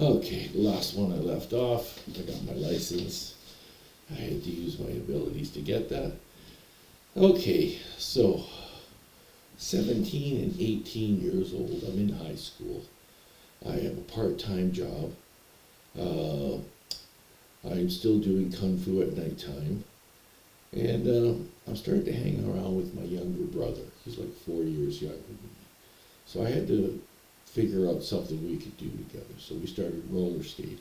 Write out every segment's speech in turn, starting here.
Okay, the last one I left off, I got my license. I had to use my abilities to get that. Okay, so 17 and 18 years old, I'm in high school. I have a part-time job. I'm still doing Kung Fu at nighttime. And I'm starting to hang around with my younger brother. He's like 4 years younger than me. So I had to figure out something we could do together. So we started roller skating.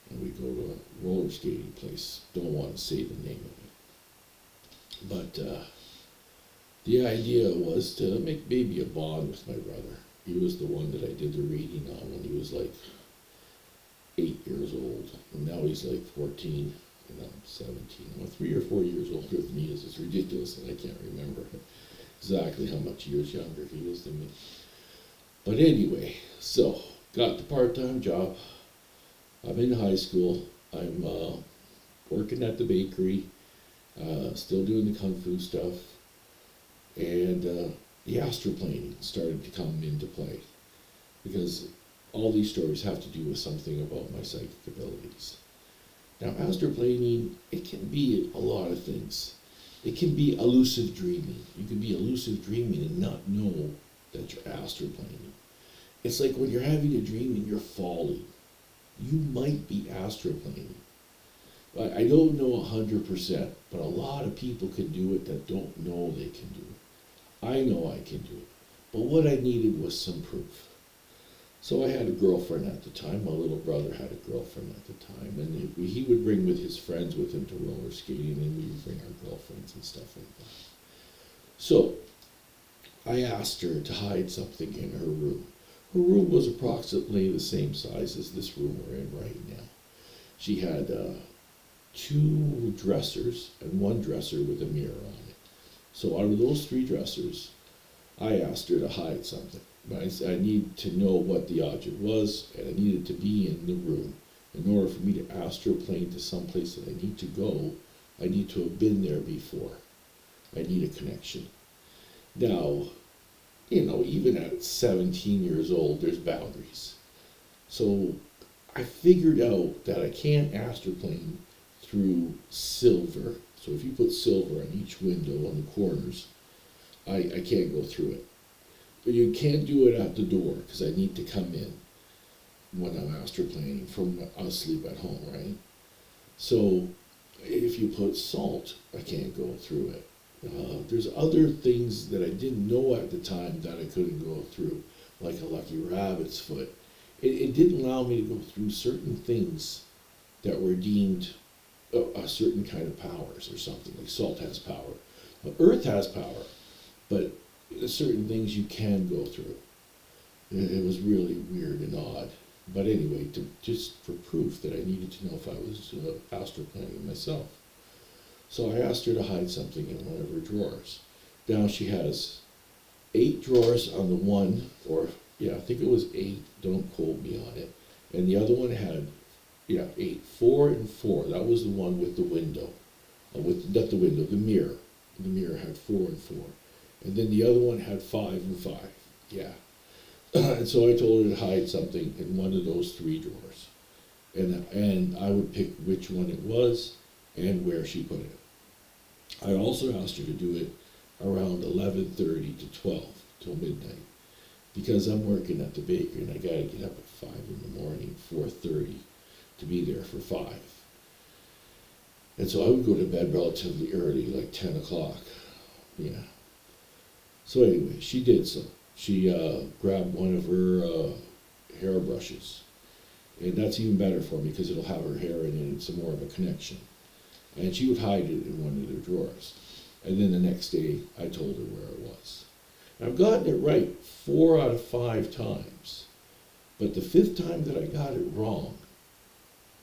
And we go to a roller skating place. Don't want to say the name of it. But the idea was to make maybe a bond with my brother. He was the one that I did the reading on when he was like 8 years old. And now he's like 14 and I'm 17. Well, 3 or 4 years older than me. It's ridiculous and I can't remember exactly how much years younger he is than me. But anyway, so got the part-time job. I'm in high school. I'm working at the bakery, still doing the Kung Fu stuff. And the Astralplane started to come into play because all these stories have to do with something about my psychic abilities. Now, Astralplaning, it can be a lot of things. It can be lucid dreaming. You can be lucid dreaming and not know that you're astralplaning. It's like when you're having a dream and you're falling. You might be astralplaning. I don't know 100%, but a lot of people can do it that don't know they can do it. I know I can do it. But what I needed was some proof. So I had a girlfriend at the time. My little brother had a girlfriend at the time. And he would bring with his friends with him to roller skating, and we would bring our girlfriends and stuff like that. So I asked her to hide something in her room. Her room was approximately the same size as this room we're in right now. She had 2 dressers and 1 dresser with a mirror on it. So out of those 3 dressers, I asked her to hide something. But I need to know what the object was, and I needed to be in the room. In order for me to astroplane to some place that I need to go, I need to have been there before. I need a connection. Now, even at 17 years old, there's boundaries. So I figured out that I can't astroplane through silver. So if you put silver on each window on the corners, I can't go through it. But you can't do it at the door because I need to come in when I'm astroplaning from asleep at home, right? So if you put salt, I can't go through it. There's other things that I didn't know at the time that I couldn't go through, like a lucky rabbit's foot. It didn't allow me to go through certain things that were deemed a certain kind of powers or something. Like salt has power. Earth has power, but certain things you can go through. It was really weird and odd. But anyway, just for proof that I needed to know if I was astroplaning myself. So I asked her to hide something in one of her drawers. Now she has 8 drawers on the one, or I think it was 8, don't quote me on it. And the other one had, 8, 4 and 4. That was the one with the window. Not the window, the mirror. The mirror had 4 and 4. And then the other one had 5 and 5. Yeah. And so I told her to hide something in one of those 3 drawers. And I would pick which one it was and where she put it. I also asked her to do it around 11:30 to 12 till midnight, because I'm working at the bakery and I gotta get up at 5 in the morning, 4:30 to be there for 5. And so I would go to bed relatively early, like 10 o'clock. Yeah. So anyway, she did so. She grabbed one of her hair brushes, and that's even better for me because it'll have her hair in it and it's more of a connection. And she would hide it in one of their drawers. And then the next day, I told her where it was. And I've gotten it right 4 out of 5 times. But the 5th time that I got it wrong,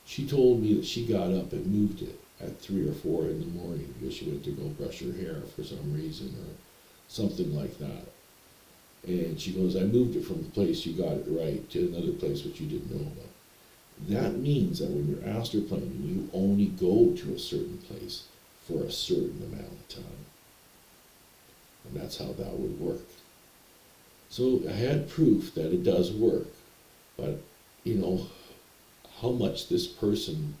she told me that she got up and moved it at 3 or 4 in the morning because she went to go brush her hair for some reason or something like that. And she goes, I moved it from the place you got it right to another place which you didn't know about. That means that when you're astroplaning, you only go to a certain place for a certain amount of time. And that's how that would work. So I had proof that it does work, but you know, how much this person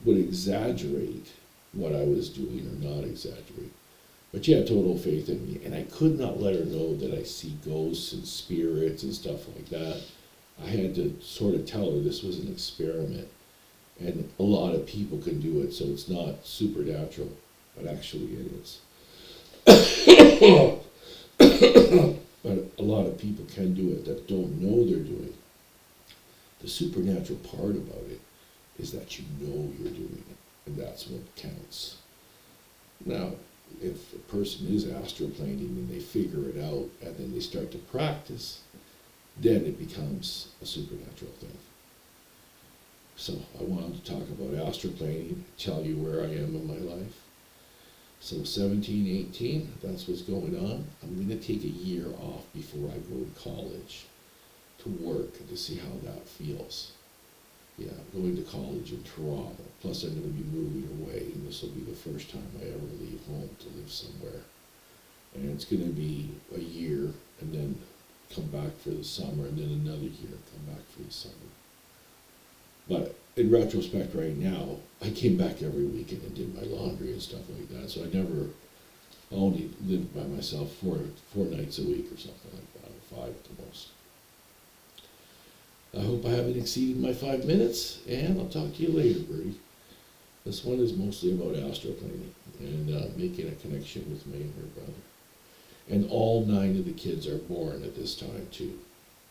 would exaggerate what I was doing or not exaggerate. But she had total faith in me, and I could not let her know that I see ghosts and spirits and stuff like that. I had to sort of tell her this was an experiment, and a lot of people can do it, so it's not supernatural, but actually it is. But a lot of people can do it that don't know they're doing it. The supernatural part about it is that you know you're doing it, and that's what counts. Now, if a person is astralplaning and they figure it out and then they start to practice, then it becomes a supernatural thing. So I wanted to talk about astralplaning, tell you where I am in my life. So 17, 18, that's what's going on. I'm going to take a year off before I go to college to work and to see how that feels. Yeah, I'm going to college in Toronto. Plus I'm going to be moving away, and this will be the first time I ever leave home to live somewhere. And it's going to be a year, and then come back for the summer, and then another year, come back for the summer. But in retrospect right now, I came back every weekend and did my laundry and stuff like that. So I only lived by myself four nights a week or something like that, or 5 at the most. I hope I haven't exceeded my 5 minutes, and I'll talk to you later, Birdy. This one is mostly about astralplaning and making a connection with me and her brother. And all 9 of the kids are born at this time too.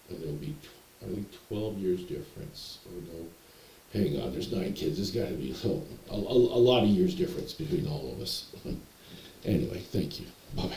And there'll be, I think, 12 years difference. Or no, hang on, there's 9 kids. There's got to be a lot of years difference between all of us. Anyway, thank you. Bye.